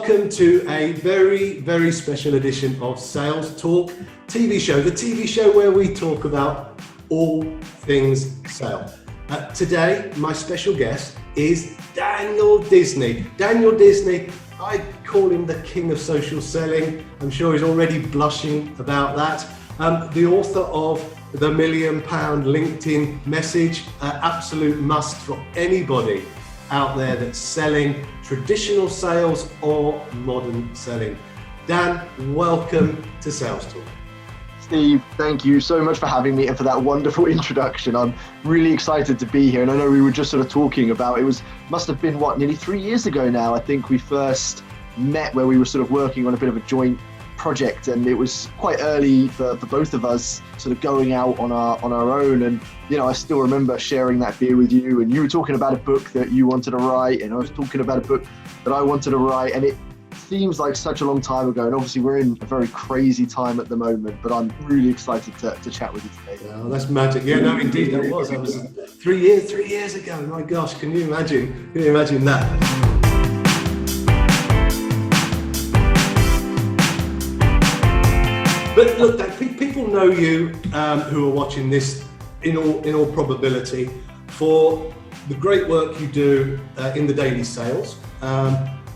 welcome to a very, very special edition of Sales Talk TV show, the TV show where we talk about all things sales. Today, my special guest is Daniel Disney. Daniel Disney, I call him the king of social selling. I'm sure he's already blushing about that. The author of the £1 Million LinkedIn Message, absolute must for anybody out there that's selling traditional sales or modern selling. Dan, welcome to Sales Talk. Steve, thank you so much for having me and for that wonderful introduction. I'm really excited to be here, and I know we were just sort of talking about, must have been nearly 3 years ago now, I think we first met, where we were sort of working on a bit of a joint project, and it was quite early for both of us sort of going out on our own. And I still remember sharing that beer with you, and you were talking about a book that you wanted to write, and I was talking about a book that I wanted to write, and it seems like such a long time ago, and obviously we're in a very crazy time at the moment, but I'm really excited to chat with you today. Oh, that's magic. Yeah, no, indeed that was 3 years ago. My gosh, can you imagine that? But look, people know you who are watching this in all probability for the great work you do in the daily sales.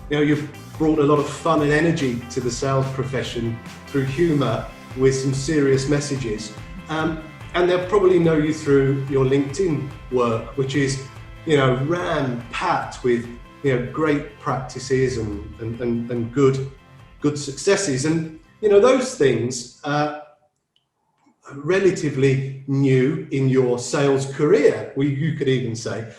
You've brought a lot of fun and energy to the sales profession through humour with some serious messages. And they'll probably know you through your LinkedIn work, which is, ram-packed with, great practices and good successes. And those things are relatively new in your sales career, you could even say.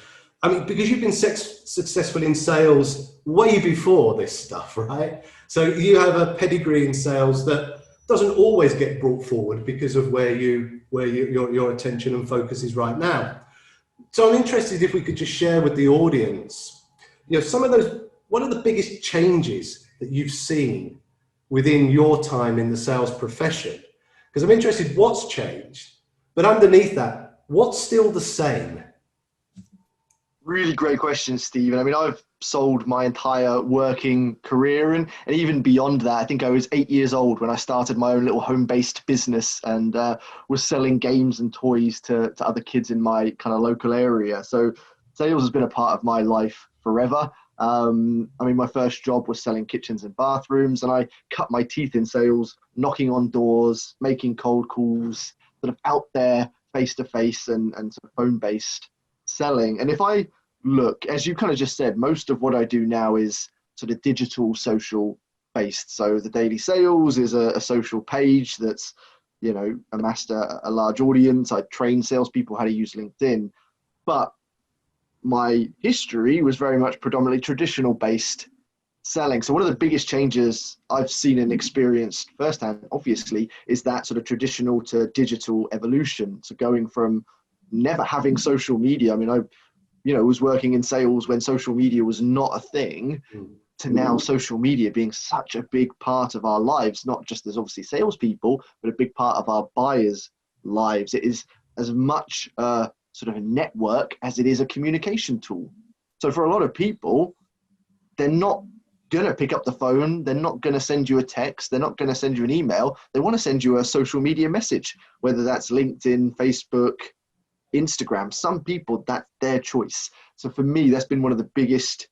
I mean, because you've been successful in sales way before this stuff, right? So you have a pedigree in sales that doesn't always get brought forward because of where your attention and focus is right now. So I'm interested if we could just share with the audience, some of those, what are the biggest changes that you've seen within your time in the sales profession? Because I'm interested what's changed, but underneath that, what's still the same? Really great question, Steve. And I mean, I've sold my entire working career, and even beyond that. I think I was 8 years old when I started my own little home-based business, and was selling games and toys to other kids in my kind of local area. So sales has been a part of my life forever. My first job was selling kitchens and bathrooms, and I cut my teeth in sales, knocking on doors, making cold calls, sort of out there face-to-face and sort of phone-based selling. And if I look, as you kind of just said, most of what I do now is sort of digital, social based. So the daily sales is a social page that's, amassed a large audience. I train salespeople how to use LinkedIn, but my history was very much predominantly traditional based selling. So one of the biggest changes I've seen and experienced firsthand, obviously, is that sort of traditional to digital evolution. So going from never having social media. I mean, I was working in sales when social media was not a thing, to now social media being such a big part of our lives, not just as obviously salespeople, but a big part of our buyers' lives. It is as much a sort of a network as it is a communication tool. So for a lot of people, they're not going to pick up the phone. They're not going to send you a text. They're not going to send you an email. They want to send you a social media message, whether that's LinkedIn, Facebook, Instagram. Some people, that's their choice. So for me, that's been one of the biggest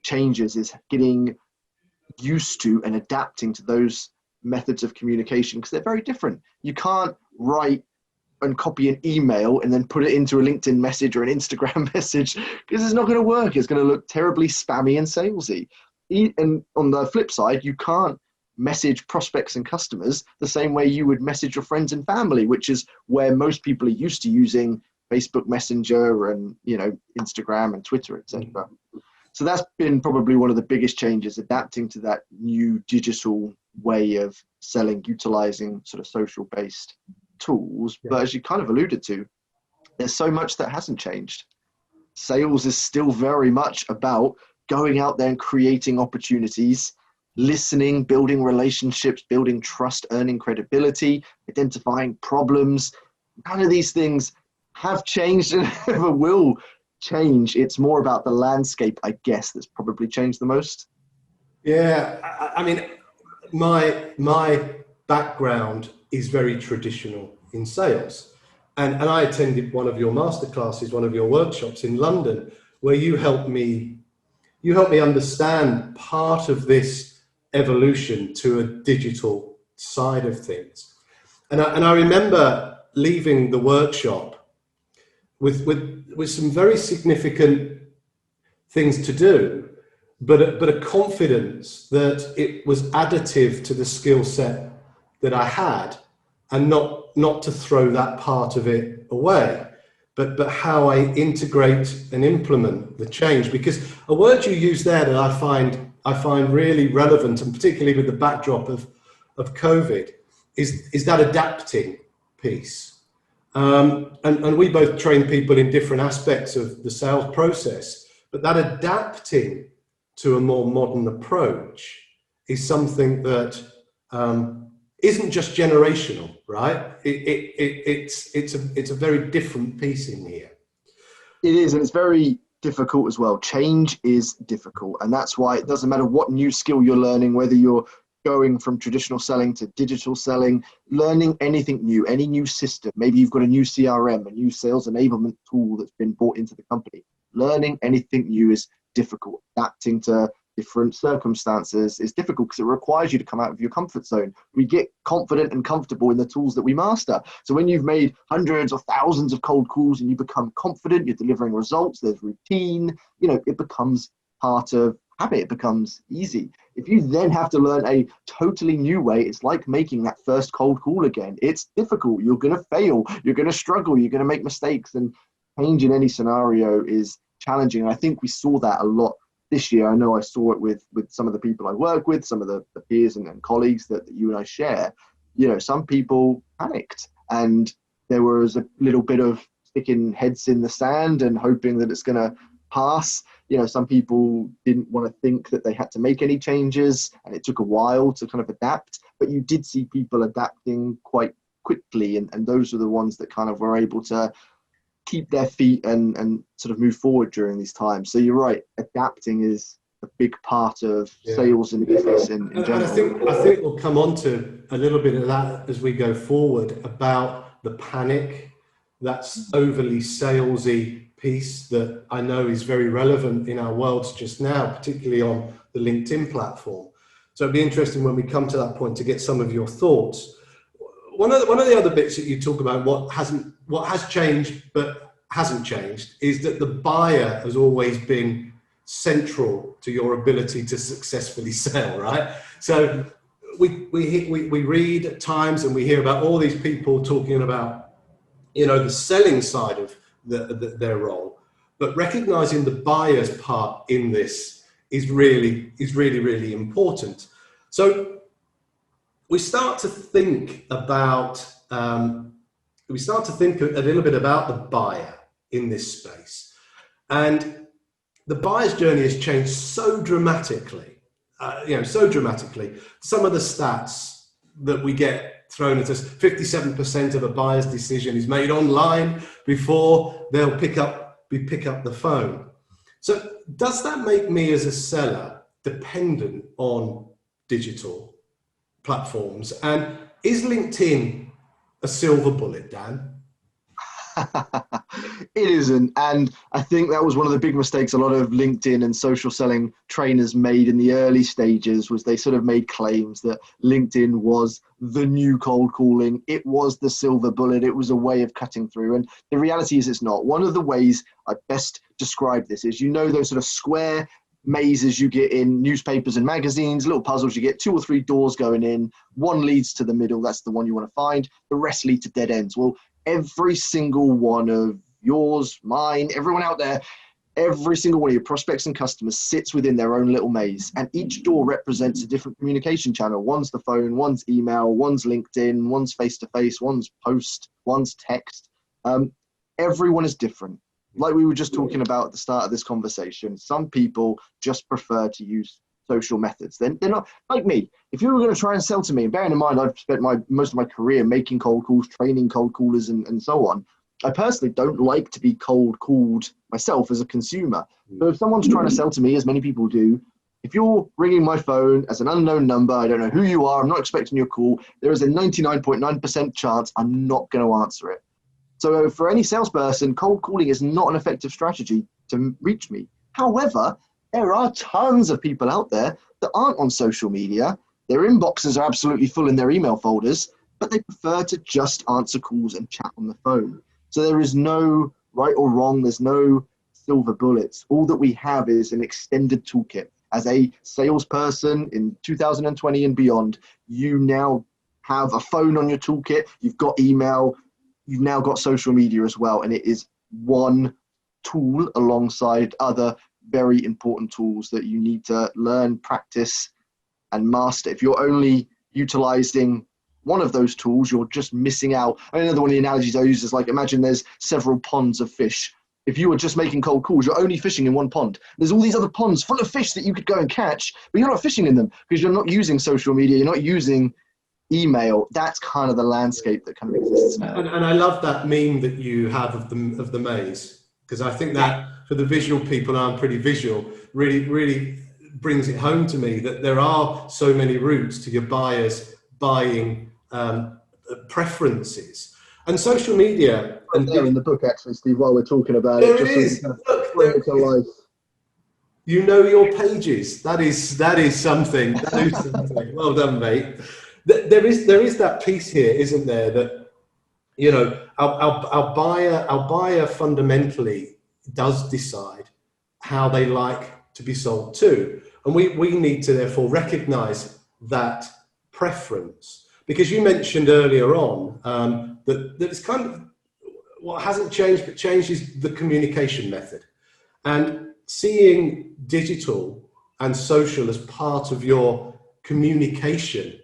changes, is getting used to and adapting to those methods of communication, because they're very different. You can't write and copy an email and then put it into a LinkedIn message or an Instagram message, because it's not going to work. It's going to look terribly spammy and salesy. And on the flip side, you can't message prospects and customers the same way you would message your friends and family, which is where most people are used to using Facebook Messenger and Instagram and Twitter, etc. So that's been probably one of the biggest changes, adapting to that new digital way of selling, utilizing sort of social based tools. Yeah. But as you kind of alluded to, there's so much that hasn't changed. Sales is still very much about going out there and creating opportunities, listening, building relationships, building trust, earning credibility, identifying problems. None of these things have changed and ever will change. It's more about the landscape, I guess, that's probably changed the most. Yeah, I mean, my background is very traditional in sales, and I attended one of your masterclasses, one of your workshops in London, where you helped me understand part of this evolution to a digital side of things, and I remember leaving the workshop with some very significant things to do, but a confidence that it was additive to the skill set that I had, and not to throw that part of it away, but how I integrate and implement the change. Because a word you use there that I find really relevant, and particularly with the backdrop of COVID, is that adapting piece. And we both train people in different aspects of the sales process, but that adapting to a more modern approach is something that isn't just generational, right? It's a very different piece in here. It is, and it's very difficult as well. Change is difficult, and that's why it doesn't matter what new skill you're learning, whether you're going from traditional selling to digital selling, learning anything new, any new system. Maybe you've got a new CRM, a new sales enablement tool that's been brought into the company. Learning anything new is difficult. Adapting to different circumstances is difficult because it requires you to come out of your comfort zone. We get confident and comfortable in the tools that we master. So when you've made hundreds or thousands of cold calls and you become confident, you're delivering results, there's routine, it becomes part of habit, it becomes easy. If you then have to learn a totally new way, it's like making that first cold call again. It's difficult. You're going to fail. You're going to struggle. You're going to make mistakes, and change in any scenario is challenging. And I think we saw that a lot this year. I know I saw it with some of the people I work with, some of the peers and colleagues that you and I share. Some people panicked, and there was a little bit of sticking heads in the sand and hoping that it's going to pass. Some people didn't want to think that they had to make any changes, and it took a while to kind of adapt, but you did see people adapting quite quickly, and those are the ones that kind of were able to keep their feet and sort of move forward during these times. So you're right, adapting is a big part of sales and business in general. And I think we'll come on to a little bit of that as we go forward, about the panic, that's overly salesy piece that I know is very relevant in our worlds just now, particularly on the LinkedIn platform. So it'd be interesting when we come to that point to get some of your thoughts. One of the other bits that you talk about, what has changed but hasn't changed, is that the buyer has always been central to your ability to successfully sell, right? So we read at times and we hear about all these people talking about the selling side of their role, but recognizing the buyer's part in this is really important. So we start to think about a little bit about the buyer in this space, and the buyer's journey has changed so dramatically. Some of the stats that we get thrown at us: 57% of a buyer's decision is made online before they'll pick up the phone. So does that make me as a seller dependent on digital platforms? And is LinkedIn a silver bullet, Dan? It isn't. And I think that was one of the big mistakes a lot of LinkedIn and social selling trainers made in the early stages, was they sort of made claims that LinkedIn was the new cold calling. It was the silver bullet. It was a way of cutting through. And the reality is it's not. One of the ways I best describe this is, those sort of square mazes you get in newspapers and magazines, little puzzles, you get 2 or 3 doors going in, one leads to the middle, that's the one you want to find, the rest lead to dead ends. Well, every single one of yours, mine, everyone out there, every single one of your prospects and customers sits within their own little maze, and each door represents a different communication channel. One's the phone, one's email, one's LinkedIn, one's face-to-face, one's post, one's text. Everyone is different. Like we were just talking about at the start of this conversation, some people just prefer to use social methods. They're not like me. If you were going to try and sell to me, and bearing in mind I've spent most of my career making cold calls, training cold callers and so on, I personally don't like to be cold called myself as a consumer. So if someone's trying to sell to me, as many people do, If you're ringing my phone as an unknown number, I don't know who you are, I'm not expecting your call, there is a 99.9% chance I'm not going to answer it. So for any salesperson, cold calling is not an effective strategy to reach me. However, there are tons of people out there that aren't on social media. Their inboxes are absolutely full in their email folders, but they prefer to just answer calls and chat on the phone. So there is no right or wrong. There's no silver bullets. All that we have is an extended toolkit. As a salesperson in 2020 and beyond, you now have a phone on your toolkit. You've got email. You've now got social media as well. And it is one tool alongside other very important tools that you need to learn, practice, and master. If you're only utilizing one of those tools, you're just missing out. Another one of the analogies I use is like, imagine there's several ponds of fish. If you were just making cold calls, you're only fishing in one pond. There's all these other ponds full of fish that you could go and catch, but you're not fishing in them because you're not using social media, you're not using email. That's kind of the landscape that kind of exists now. And I love that meme that you have of the maze, because I think that for the visual people, I'm pretty visual, really brings it home to me that there are so many routes to your buyers buying preferences. And social media, and there in the book, actually, Steve, while we're talking about it, just is. so bring it to life. You know your pages. That is something. That is something. Well done, mate. There is that piece here, isn't there? That, you know, our buyer fundamentally does decide how they like to be sold to, and we need to therefore recognise that preference. Because you mentioned earlier on that it's kind of what hasn't changed, but changed is the communication method. And seeing digital and social as part of your communication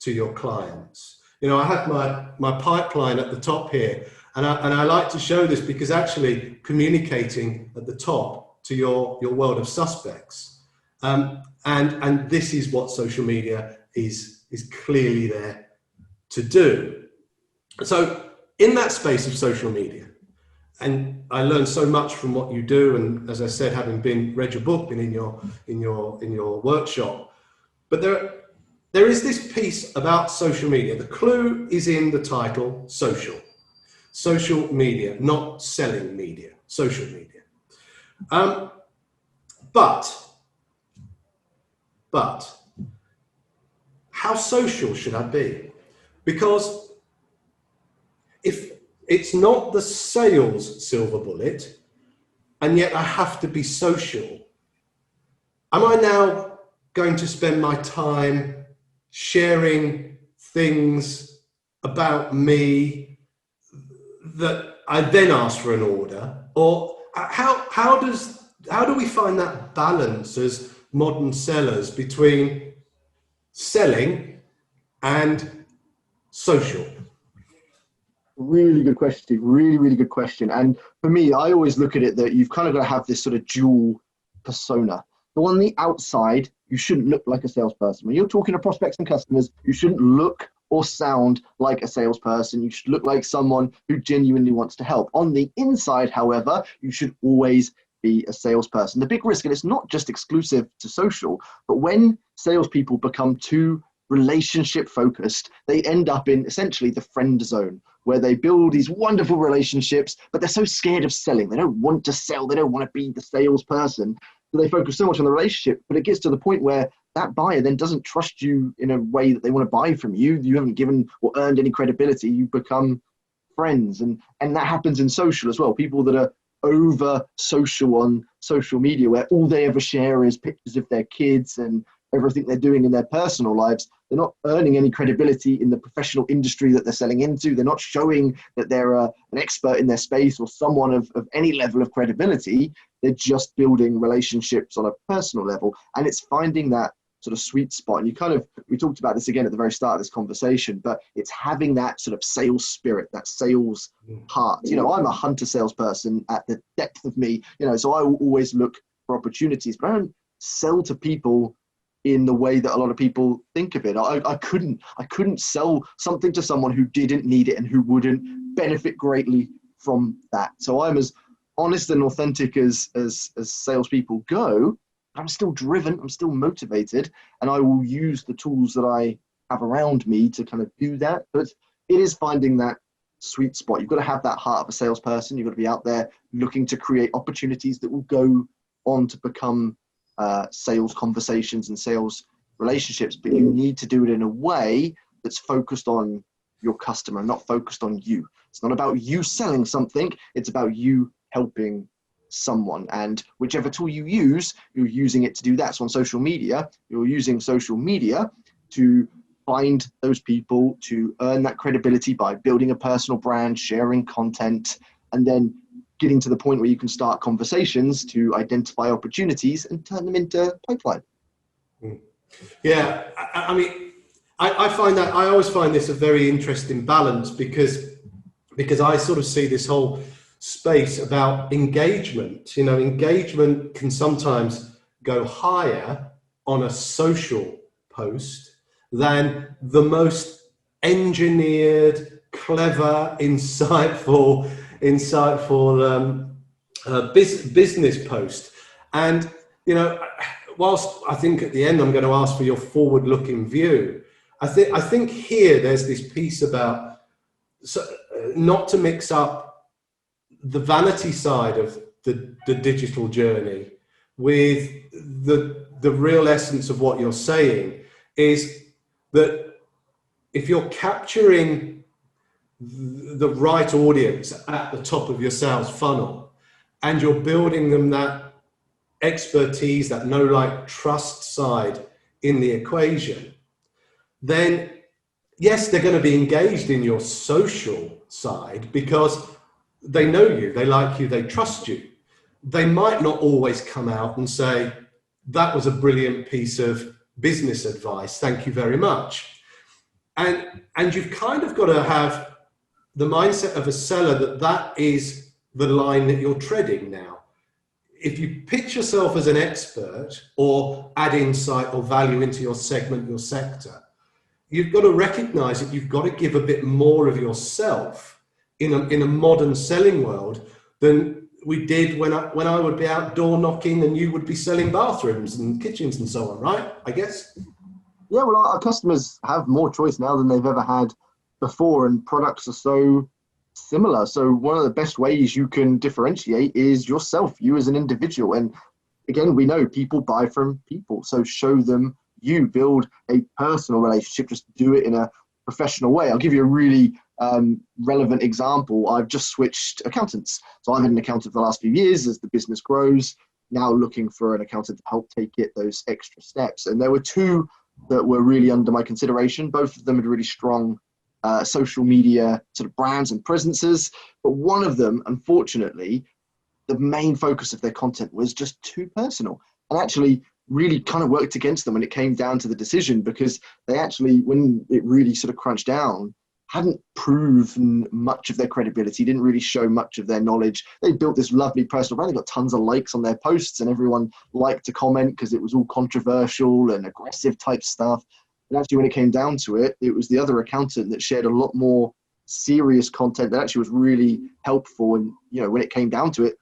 to your clients. You know, I have my pipeline at the top here, and I like to show this because actually communicating at the top to your world of suspects. And this is what social media is clearly there to do. So in that space of social media, and I learned so much from what you do, and as I said, having read your book, been in your workshop, but there is this piece about social media. The clue is in the title, social media, not selling media, social media. But how social should I be? Because if it's not the sales silver bullet, and yet I have to be social, am I now going to spend my time sharing things about me that I then ask for an order? Or how do we find that balance as modern sellers between selling and social? Really good question, Steve. Really, really good question. And for me, I always look at it that you've kind of got to have this sort of dual persona. So on the outside, you shouldn't look like a salesperson. When you're talking to prospects and customers, you shouldn't look or sound like a salesperson. You should look like someone who genuinely wants to help. On the inside, however, you should always be a salesperson. The big risk, and it's not just exclusive to social, but when salespeople become too relationship focused, they end up in essentially the friend zone, where they build these wonderful relationships, but they're so scared of selling. They don't want to sell. They don't want to be the salesperson. So they focus so much on the relationship, but it gets to the point where that buyer then doesn't trust you in a way that they want to buy from you. You haven't given or earned any credibility. You become friends. And that happens in social as well. People that are over social on social media, where all they ever share is pictures of their kids and everything they're doing in their personal lives. They're not earning any credibility in the professional industry that they're selling into. They're not showing that they're an expert in their space or someone of any level of credibility. They're just building relationships on a personal level. And it's finding that sort of sweet spot. And we talked about this again at the very start of this conversation, but it's having that sort of sales spirit, that sales heart. You know, I'm a hunter salesperson at the depth of me, you know, so I will always look for opportunities, but I don't sell to people in the way that a lot of people think of it. I couldn't sell something to someone who didn't need it and who wouldn't benefit greatly from that. So I'm as honest and authentic as salespeople go, I'm still driven, I'm still motivated, and I will use the tools that I have around me to kind of do that. But it is finding that sweet spot. You've got to have that heart of a salesperson. You've got to be out there looking to create opportunities that will go on to become sales conversations and sales relationships. But you need to do it in a way that's focused on your customer, not focused on you. It's not about you selling something. It's about you helping someone, and whichever tool you use, you're using it to do that. So on social media, you're using social media to find those people, to earn that credibility by building a personal brand, sharing content, and then getting to the point where you can start conversations to identify opportunities and turn them into pipeline. Yeah, I mean, I find that, I always find this a very interesting balance, because I sort of see this whole space about engagement. You know, engagement can sometimes go higher on a social post than the most engineered, clever, insightful business post. And, you know, whilst I think at the end I'm going to ask for your forward-looking view, I think here there's this piece about not to mix up the vanity side of the digital journey with the real essence of what you're saying, is that if you're capturing the right audience at the top of your sales funnel and you're building them that expertise, that know, like, trust side in the equation, then yes, they're going to be engaged in your social side because they know you, they like you, they trust you. They might not always come out and say, that was a brilliant piece of business advice, thank you very much. And you've kind of got to have the mindset of a seller that is the line that you're treading now. If you pitch yourself as an expert or add insight or value into your segment, your sector, you've got to recognize that you've got to give a bit more of yourself in a modern selling world than we did when I would be outdoor knocking and you would be selling bathrooms and kitchens and so on, right? I guess. Yeah, well, our customers have more choice now than they've ever had before, and products are so similar. So one of the best ways you can differentiate is yourself, you as an individual. And again, we know people buy from people, so show them you, build a personal relationship, just do it in a professional way. I'll give you a really relevant example. I've just switched accountants. So I've had an accountant for the last few years. As the business grows, now looking for an accountant to help take it those extra steps. And there were two that were really under my consideration. Both of them had really strong social media sort of brands and presences, but one of them, unfortunately, the main focus of their content was just too personal, and actually really kind of worked against them when it came down to the decision, because they actually, when it really sort of crunched down, hadn't proven much of their credibility, didn't really show much of their knowledge. They built this lovely personal brand. They got tons of likes on their posts and everyone liked to comment because it was all controversial and aggressive type stuff. And actually, when it came down to it, it was the other accountant that shared a lot more serious content that actually was really helpful. And, you know, when it came down to it,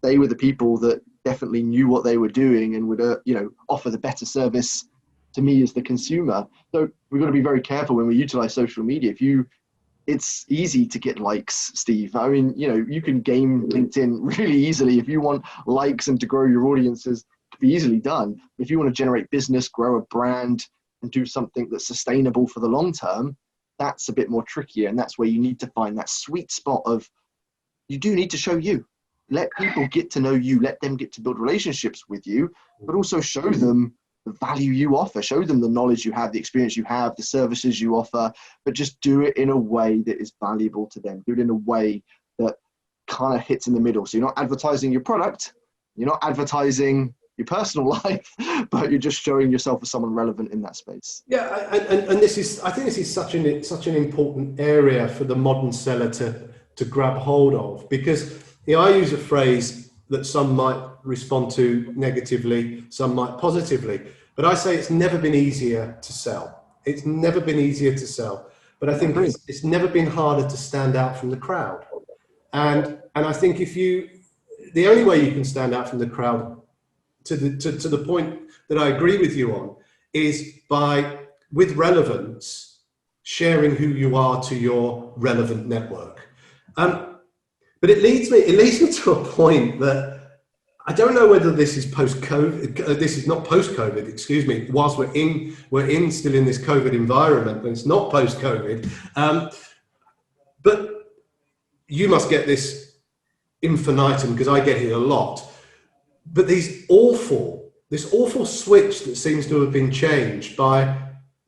they were the people that definitely knew what they were doing and would, offer the better service to me as the consumer. So we've got to be very careful when we utilize social media. It's easy to get likes, Steve. I mean, you can game LinkedIn really easily. If you want likes and to grow your audiences, it can be easily done. If you want to generate business, grow a brand, and do something that's sustainable for the long term, that's a bit more trickier. And that's where you need to find that sweet spot of, you do need to show you. Let people get to know you, let them get to build relationships with you, but also show them the value you offer, show them the knowledge you have, the experience you have, the services you offer, but just do it in a way that is valuable to them. Do it in a way that kind of hits in the middle. So you're not advertising your product, you're not advertising your personal life, but you're just showing yourself as someone relevant in that space. Yeah, and this is, I think this is such an important area for the modern seller to grab hold of, because I use a phrase that some might respond to negatively, some might positively, but I say it's never been easier to sell. It's never been easier to sell, but I think it's never been harder to stand out from the crowd. And I think the only way you can stand out from the crowd to the point that I agree with you on, is by, with relevance, sharing who you are to your relevant network. But it leads me to a point that I don't know whether this is post-COVID. This is not post-COVID. Excuse me. Whilst we're still in this COVID environment, but it's not post-COVID. But you must get this infinitum, because I get it a lot. But this awful switch that seems to have been changed by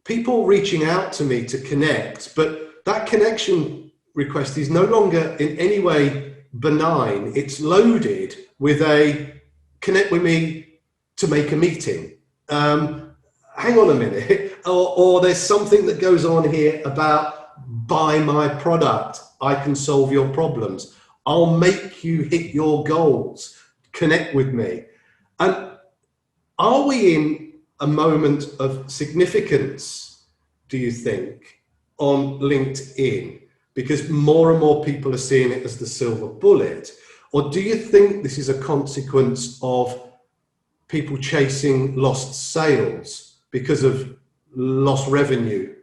people reaching out to me to connect, but that connection request is no longer in any way benign. It's loaded with a connect with me to make a meeting. Hang on a minute. Or there's something that goes on here about buy my product. I can solve your problems. I'll make you hit your goals. Connect with me. And are we in a moment of significance, do you think, on LinkedIn? Because more and more people are seeing it as the silver bullet. Or do you think this is a consequence of people chasing lost sales because of lost revenue?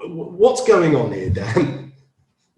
What's going on here, Dan?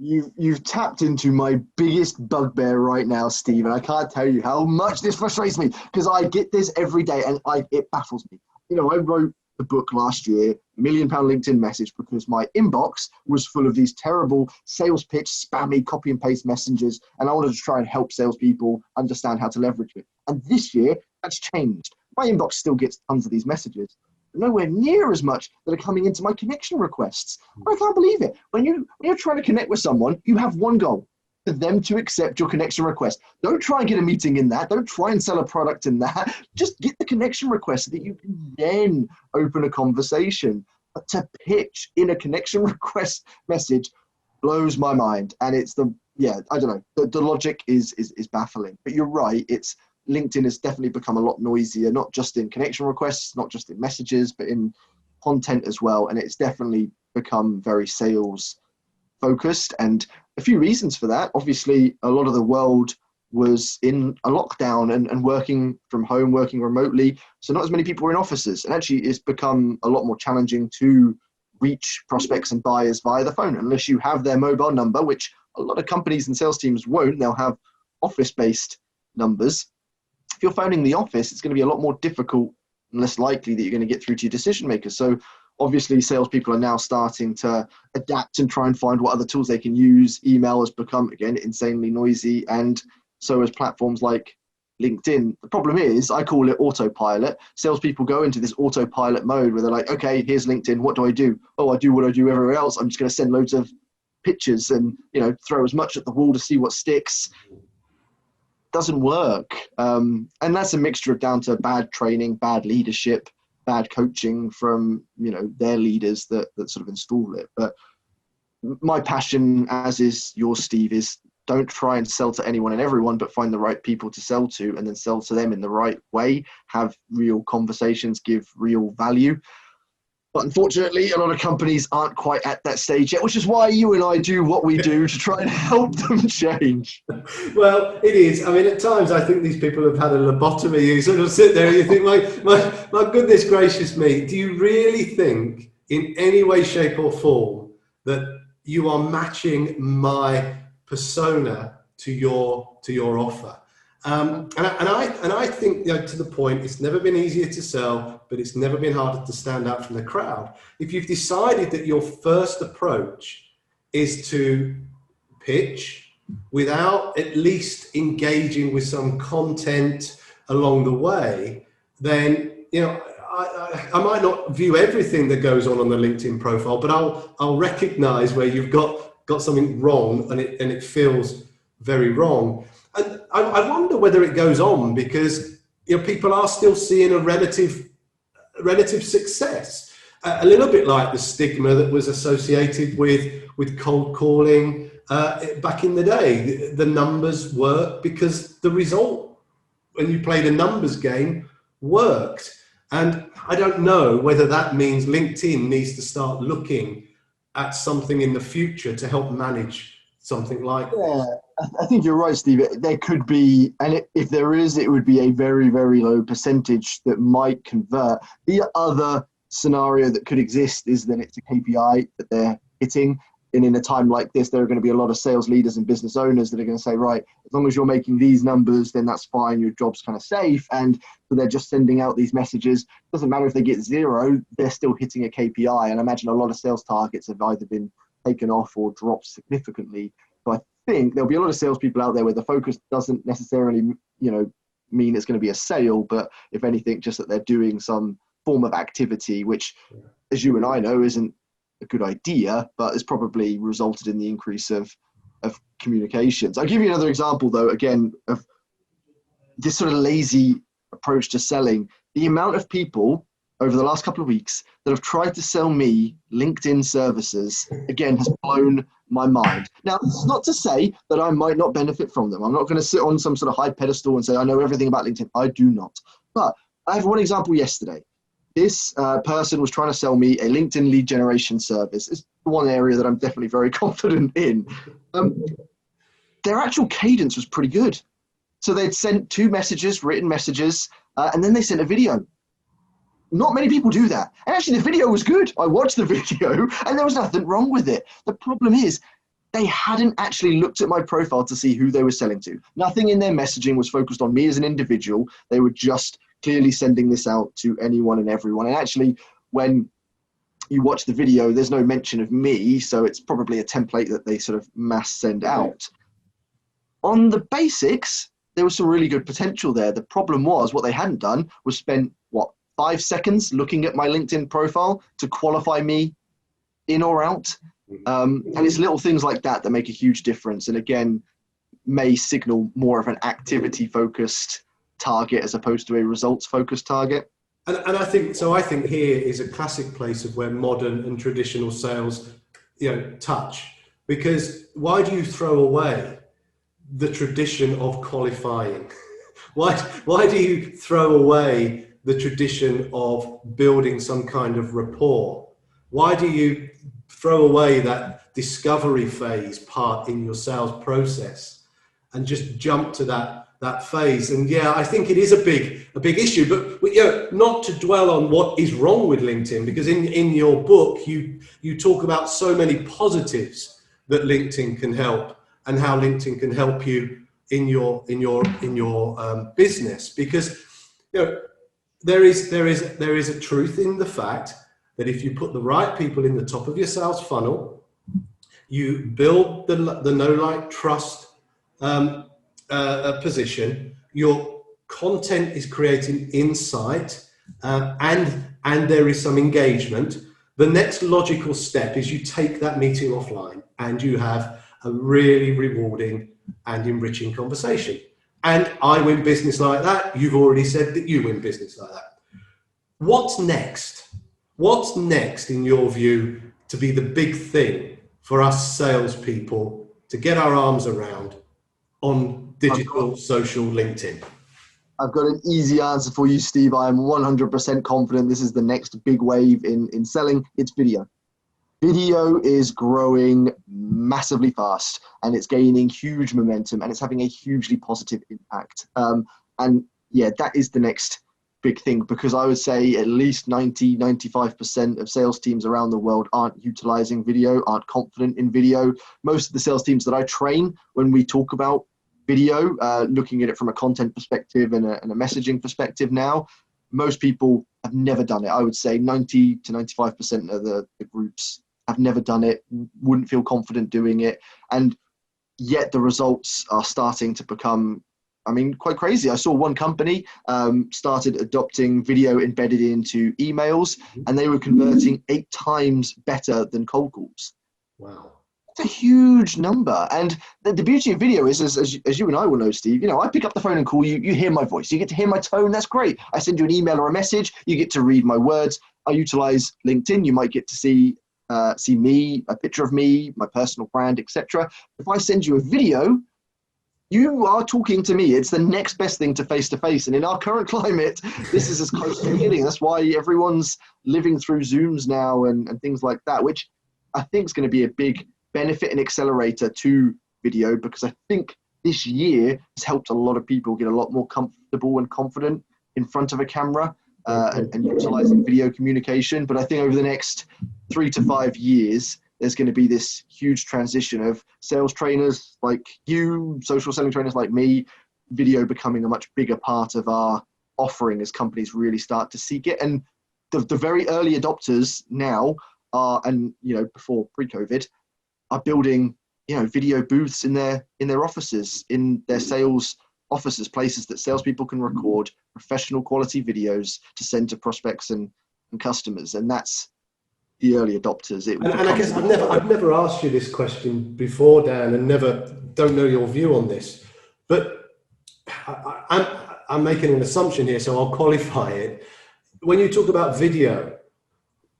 You've tapped into my biggest bugbear right now, Steve, and I can't tell you how much this frustrates me, because I get this every day and it baffles me. You know, I wrote the book last year, £1 Million LinkedIn Message, because my inbox was full of these terrible sales pitch, spammy copy and paste messages, and I wanted to try and help salespeople understand how to leverage it. And this year, that's changed. My inbox still gets tons of these messages, but nowhere near as much that are coming into my connection requests. I can't believe it. When you're trying to connect with someone, you have one goal: for them to accept your connection request. Don't try and get a meeting in that. Don't try and sell a product in that. Just get the connection request so that you can then open a conversation. But to pitch in a connection request message blows my mind. And it's I don't know. The logic is baffling. But you're right. LinkedIn has definitely become a lot noisier, not just in connection requests, not just in messages, but in content as well. And it's definitely become very sales focused, and a few reasons for that. Obviously, a lot of the world was in a lockdown and working from home, working remotely. So not as many people were in offices. And actually, it's become a lot more challenging to reach prospects and buyers via the phone, unless you have their mobile number, which a lot of companies and sales teams won't. They'll have office-based numbers. If you're phoning the office, it's going to be a lot more difficult and less likely that you're going to get through to your decision makers. So obviously, salespeople are now starting to adapt and try and find what other tools they can use. Email has become, again, insanely noisy, and so has platforms like LinkedIn. The problem is, I call it autopilot. Salespeople go into this autopilot mode where they're like, okay, here's LinkedIn. What do I do? Oh, I do what I do everywhere else. I'm just going to send loads of pictures and, throw as much at the wall to see what sticks. Doesn't work. And that's a mixture of down to bad training, bad leadership, bad coaching from their leaders that sort of install it. But my passion, as is yours, Steve, is don't try and sell to anyone and everyone, but find the right people to sell to and then sell to them in the right way, have real conversations, give real value. But unfortunately, a lot of companies aren't quite at that stage yet, which is why you and I do what we do to try and help them change. Well, it is. I mean, at times I think these people have had a lobotomy. You sort of sit there and you think, my goodness gracious me, do you really think in any way, shape or form that you are matching my persona to your offer? And I think, to the point, it's never been easier to sell, but it's never been harder to stand out from the crowd. If you've decided that your first approach is to pitch without at least engaging with some content along the way, then I might not view everything that goes on the LinkedIn profile, but I'll recognize where you've got something wrong and it feels very wrong. And I wonder whether it goes on because people are still seeing a relative success, a little bit like the stigma that was associated with cold calling back in the day. The numbers work because the result when you played a numbers game worked. And I don't know whether that means LinkedIn needs to start looking at something in the future to help manage something like this. I think you're right, Steve. There could be, and if there is, it would be a very, very low percentage that might convert. The other scenario that could exist is that it's a KPI that they're hitting. And in a time like this, there are going to be a lot of sales leaders and business owners that are going to say, right, as long as you're making these numbers, then that's fine. Your job's kind of safe. And so they're just sending out these messages. Doesn't matter if they get 0, they're still hitting a KPI. And I imagine a lot of sales targets have either been taken off or dropped significantly. So I think there'll be a lot of salespeople out there where the focus doesn't necessarily, mean it's going to be a sale, but if anything, just that they're doing some form of activity, which, as you and I know, isn't a good idea, but has probably resulted in the increase of communications. I'll give you another example, though, again, of this sort of lazy approach to selling. The amount of people over the last couple of weeks that have tried to sell me LinkedIn services, again, has blown my mind. Now, it's not to say that I might not benefit from them. I'm not going to sit on some sort of high pedestal and say, I know everything about LinkedIn. I do not. But I have one example yesterday. This person was trying to sell me a LinkedIn lead generation service. It's one area that I'm definitely very confident in. Their actual cadence was pretty good. So they'd sent 2 messages, written messages, and then they sent a video. Not many people do that. And actually the video was good. I watched the video and there was nothing wrong with it. The problem is they hadn't actually looked at my profile to see who they were selling to. Nothing in their messaging was focused on me as an individual. They were just clearly sending this out to anyone and everyone. And actually, when you watch the video, there's no mention of me. So it's probably a template that they sort of mass send out. On the basics, there was some really good potential there. The problem was what they hadn't done was spent, 5 seconds looking at my LinkedIn profile to qualify me in or out. And it's little things like that that make a huge difference. And again, may signal more of an activity focused target as opposed to a results focused target. And I think here is a classic place of where modern and traditional sales, touch, because why do you throw away the tradition of qualifying? Why do you throw away the tradition of building some kind of rapport? Why do you throw away that discovery phase part in your sales process and just jump to that phase? And yeah, I think it is a big issue, but not to dwell on what is wrong with LinkedIn, because in your book you talk about so many positives that LinkedIn can help and how LinkedIn can help you in your business, because there is a truth in the fact that if you put the right people in the top of your sales funnel, you build the know, like, trust position, your content is creating insight, and there is some engagement. The next logical step is you take that meeting offline and you have a really rewarding and enriching conversation. And I win business like that. You've already said that you win business like that. What's next? What's next, in your view, to be the big thing for us salespeople to get our arms around on digital, social, LinkedIn? I've got an easy answer for you, Steve. I am 100% confident this is the next big wave in selling. It's video. Video is growing massively fast and it's gaining huge momentum and it's having a hugely positive impact. And yeah, that is the next big thing, because I would say at least 95% of sales teams around the world aren't utilizing video, aren't confident in video. Most of the sales teams that I train, when we talk about video, looking at it from a content perspective and a messaging perspective now, most people have never done it. I would say 90 to 95% of the groups have never done it, wouldn't feel confident doing it. And yet the results are starting to become, quite crazy. I saw one company started adopting video embedded into emails, and they were converting 8 times better than cold calls. Wow. It's a huge number. And the beauty of video is, as you and I will know, Steve, I pick up the phone and call you, you hear my voice, you get to hear my tone, that's great. I send you an email or a message, you get to read my words. I utilize LinkedIn, you might get to see me, a picture of me, my personal brand, etc. If I send you a video, you are talking to me. It's the next best thing to face-to-face. And in our current climate, this is as close to getting. That's why everyone's living through Zooms now and things like that, which I think is going to be a big benefit and accelerator to video, because I think this year has helped a lot of people get a lot more comfortable and confident in front of a camera and utilizing video communication. But I think over the next 3 to 5 years, there's going to be this huge transition of sales trainers like you, social selling trainers like me, video becoming a much bigger part of our offering as companies really start to seek it. And the very early adopters now are, and before pre-COVID, are building video booths in their offices, in their sales offices, places that salespeople can record professional quality videos to send to prospects and customers. And that's the early adopters. And I guess I've never asked you this question before, Dan, and don't know your view on this, but I'm making an assumption here, so I'll qualify it. When you talk about video,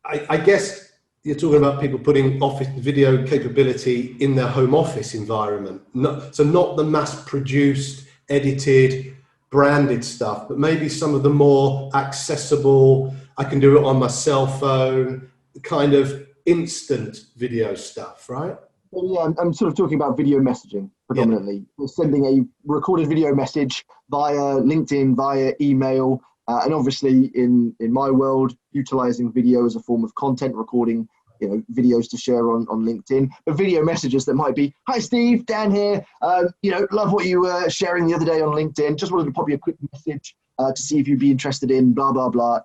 I guess you're talking about people putting office video capability in their home office environment. Not the mass-produced, edited, branded stuff, but maybe some of the more accessible, I can do it on my cell phone, kind of instant video stuff, right? Well, yeah, I'm sort of talking about video messaging predominantly. Yeah. Sending a recorded video message via LinkedIn, via email, and obviously in my world, utilizing video as a form of content, recording videos to share on LinkedIn, but video messages that might be, "Hi Steve, Dan here, love what you were sharing the other day on LinkedIn, just wanted to pop you a quick message to see if you'd be interested in blah, blah, blah."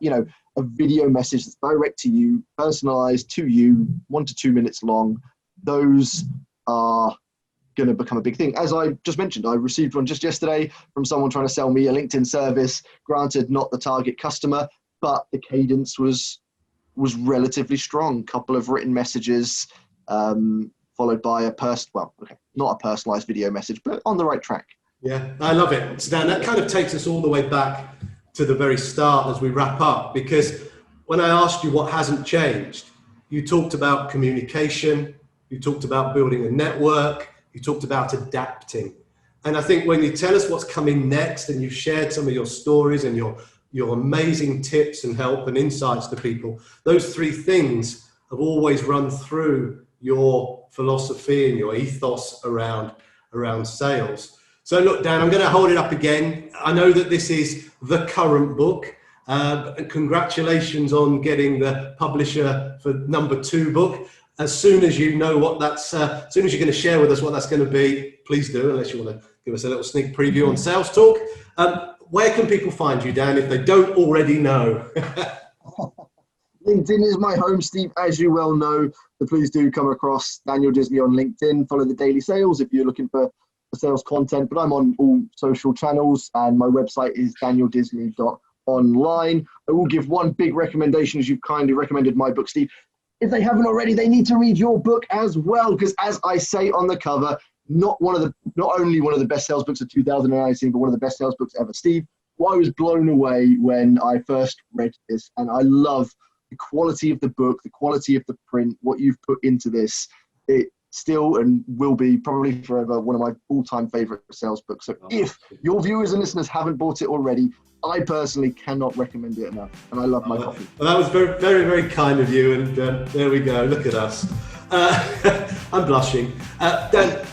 A video message that's direct to you, personalized to you, 1 to 2 minutes long. Those are going to become a big thing. As I just mentioned, I received one just yesterday from someone trying to sell me a LinkedIn service, granted not the target customer, but the cadence was relatively strong. Couple of written messages, followed by not a personalized video message, but on the right track. Yeah, I love it. So Dan, that kind of takes us all the way back to the very start as we wrap up, because when I asked you what hasn't changed, you talked about communication, you talked about building a network, you talked about adapting. And I think when you tell us what's coming next, and you've shared some of your stories and your amazing tips and help and insights to people, those 3 things have always run through your philosophy and your ethos around sales. So look, Dan, I'm going to hold it up again. I know that this is the current book. Congratulations on getting the publisher for number 2 book. As soon as you know what as soon as you're going to share with us what that's going to be, please do, unless you want to give us a little sneak preview on Sales Talk. Where can people find you, Dan, if they don't already know? LinkedIn is my home, Steve, as you well know. So please do come across Daniel Disley on LinkedIn. Follow the Daily Sales if you're looking for sales content. But I'm on all social channels, and my website is danieldisley.online. I will give one big recommendation, as you've kindly recommended my book, Steve. If they haven't already, they need to read your book as well, because as I say on the cover, not only one of the best sales books of 2019, but one of the best sales books ever. Steve, I was blown away when I first read this, and I love the quality of the book, the quality of the print, what you've put into this. It still and will be probably forever one of my all-time favorite sales books. So if your viewers and listeners haven't bought it already, I personally cannot recommend it enough, and I love my coffee. Well, that was very, very, very kind of you, and there we go. Look at us. I'm blushing. Dan,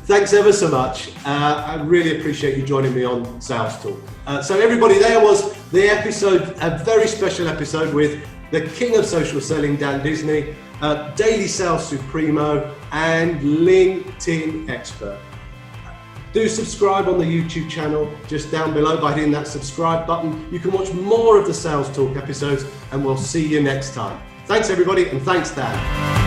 thanks ever so much. I really appreciate you joining me on Sales Talk. So everybody, there was the episode, a very special episode with the king of social selling, Dan Disley, Daily Sales Supremo, and LinkedIn expert. Do subscribe on the YouTube channel just down below by hitting that subscribe button. You can watch more of the Sales Talk episodes, and we'll see you next time. Thanks everybody, and thanks Dan.